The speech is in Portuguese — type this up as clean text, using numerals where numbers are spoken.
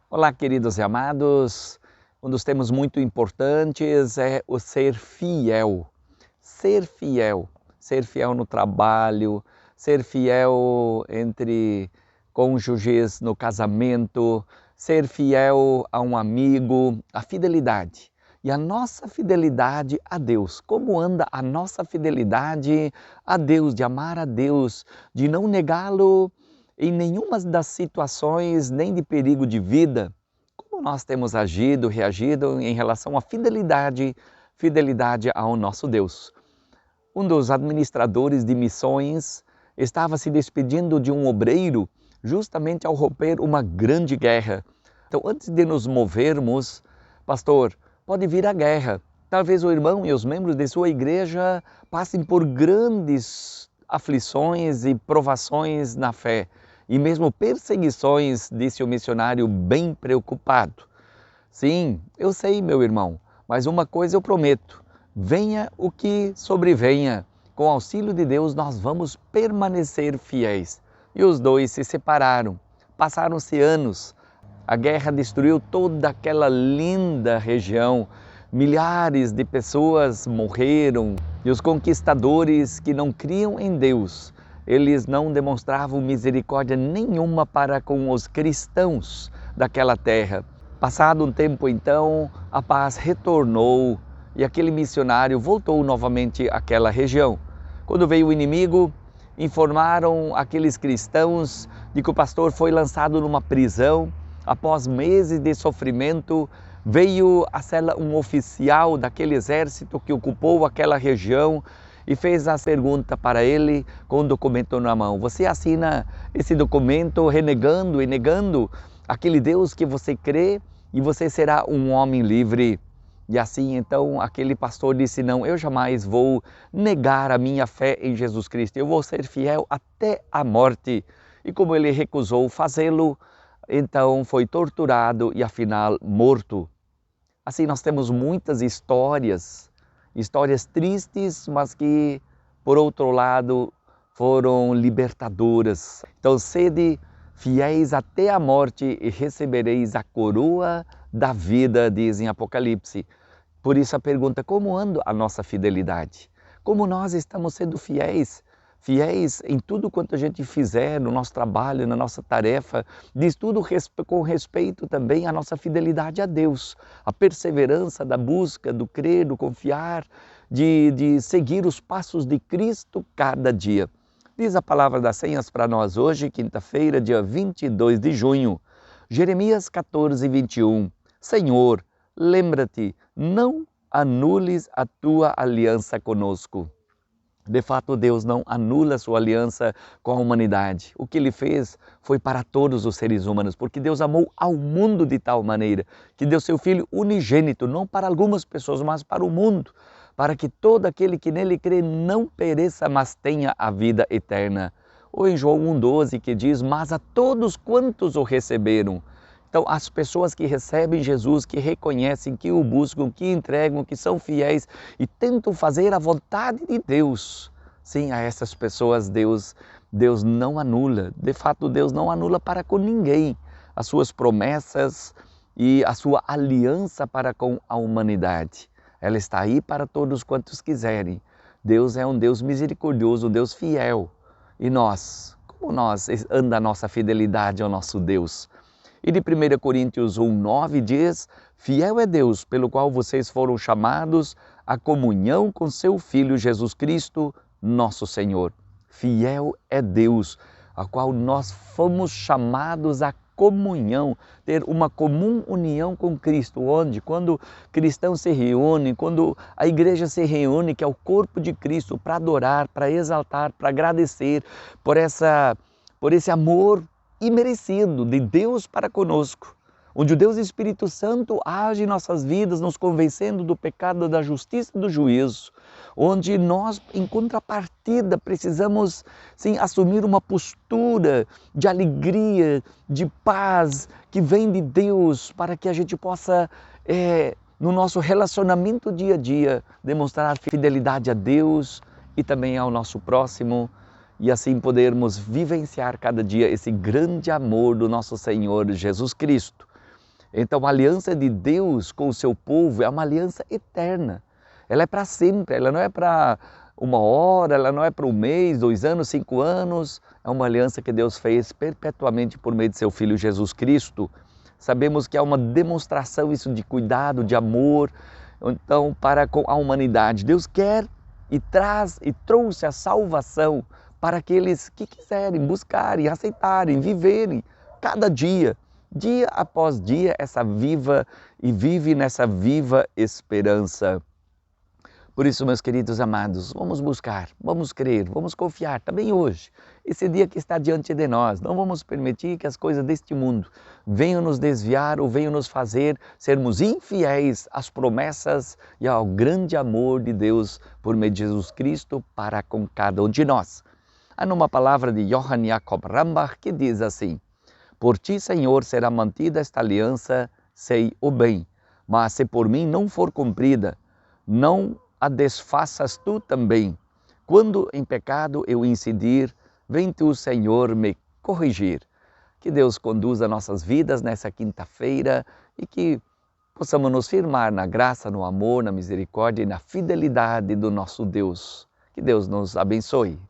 Olá, queridos e amados. Um dos temas muito importantes é o ser fiel. Ser fiel. Ser fiel no trabalho, ser fiel entre cônjuges no casamento, ser fiel a um amigo, a fidelidade. E a nossa fidelidade a Deus. Como anda a nossa fidelidade a Deus, de amar a Deus, de não negá-lo em nenhuma das situações, nem de perigo de vida, como nós temos agido, reagido em relação à fidelidade ao nosso Deus. Um dos administradores de missões estava se despedindo de um obreiro justamente ao romper uma grande guerra. Então, antes de nos movermos, pastor, pode vir a guerra. Talvez o irmão e os membros de sua igreja passem por grandes aflições e provações na fé, e mesmo perseguições, disse o missionário bem preocupado. Sim, eu sei, meu irmão, mas uma coisa eu prometo: venha o que sobrevenha, com o auxílio de Deus nós vamos permanecer fiéis. E os dois se separaram. Passaram-se anos. A guerra destruiu toda aquela linda região. Milhares de pessoas morreram. E os conquistadores que não criam em Deus, eles não demonstravam misericórdia nenhuma para com os cristãos daquela terra. Passado um tempo então, a paz retornou e aquele missionário voltou novamente àquela região. Quando veio o inimigo, informaram aqueles cristãos de que o pastor foi lançado numa prisão. Após meses de sofrimento, veio à cela um oficial daquele exército que ocupou aquela região e fez a pergunta para ele com um documento na mão: você assina esse documento renegando e negando aquele Deus que você crê e você será um homem livre? E assim então aquele pastor disse: não, eu jamais vou negar a minha fé em Jesus Cristo, eu vou ser fiel até a morte. E como ele recusou fazê-lo, então foi torturado e afinal morto. Assim nós temos muitas histórias tristes, mas que por outro lado foram libertadoras. Então sede fiéis até a morte e recebereis a coroa da vida, diz em Apocalipse. Por isso a pergunta: como anda a nossa fidelidade? Como nós estamos sendo fiéis? Fiéis em tudo quanto a gente fizer, no nosso trabalho, na nossa tarefa, diz tudo com respeito também à nossa fidelidade a Deus, a perseverança da busca, do crer, do confiar, de seguir os passos de Cristo cada dia. Diz a palavra das senhas para nós hoje, quinta-feira, dia 22 de junho, Jeremias 14, 21. Senhor, lembra-te, não anules a tua aliança conosco. De fato, Deus não anula a sua aliança com a humanidade. O que Ele fez foi para todos os seres humanos, porque Deus amou ao mundo de tal maneira que deu seu Filho unigênito, não para algumas pessoas, mas para o mundo, para que todo aquele que nele crê não pereça, mas tenha a vida eterna. Ou em João 1,12 que diz: mas a todos quantos o receberam. Então, as pessoas que recebem Jesus, que reconhecem, que o buscam, que entregam, que são fiéis e tentam fazer a vontade de Deus, sim, a essas pessoas Deus não anula. De fato, Deus não anula para com ninguém as suas promessas e a sua aliança para com a humanidade. Ela está aí para todos quantos quiserem. Deus é um Deus misericordioso, um Deus fiel. E nós, como anda a nossa fidelidade ao nosso Deus? E de 1 Coríntios 1,9 diz: fiel é Deus, pelo qual vocês foram chamados à comunhão com seu Filho Jesus Cristo, nosso Senhor. Fiel é Deus, a qual nós fomos chamados à comunhão, ter uma comum união com Cristo, onde quando cristãos se reúnem, quando a igreja se reúne, que é o corpo de Cristo, para adorar, para exaltar, para agradecer por esse amor imerecido de Deus para conosco, onde o Deus Espírito Santo age em nossas vidas, nos convencendo do pecado, da justiça e do juízo, onde nós, em contrapartida, precisamos sim assumir uma postura de alegria, de paz, que vem de Deus, para que a gente possa, no nosso relacionamento dia a dia, demonstrar fidelidade a Deus e também ao nosso próximo, e assim podermos vivenciar cada dia esse grande amor do nosso Senhor Jesus Cristo. Então a aliança de Deus com o seu povo é uma aliança eterna. Ela é para sempre, ela não é para uma hora, ela não é para um mês, 2 anos, 5 anos. É uma aliança que Deus fez perpetuamente por meio de seu Filho Jesus Cristo. Sabemos que é uma demonstração isso de cuidado, de amor, então para com a humanidade. Deus quer e traz e trouxe a salvação para aqueles que quiserem buscarem, aceitarem, viverem cada dia, dia após dia, essa viva e vive nessa viva esperança. Por isso, meus queridos amados, vamos buscar, vamos crer, vamos confiar também hoje. Esse dia que está diante de nós, não vamos permitir que as coisas deste mundo venham nos desviar ou venham nos fazer sermos infiéis às promessas e ao grande amor de Deus por meio de Jesus Cristo para com cada um de nós. Há numa palavra de Johann Jakob Rambach que diz assim: por ti, Senhor, será mantida esta aliança, sei o bem, mas se por mim não for cumprida, não a desfaças tu também. Quando em pecado eu incidir, vem tu, Senhor, me corrigir. Que Deus conduza nossas vidas nessa quinta-feira e que possamos nos firmar na graça, no amor, na misericórdia e na fidelidade do nosso Deus. Que Deus nos abençoe.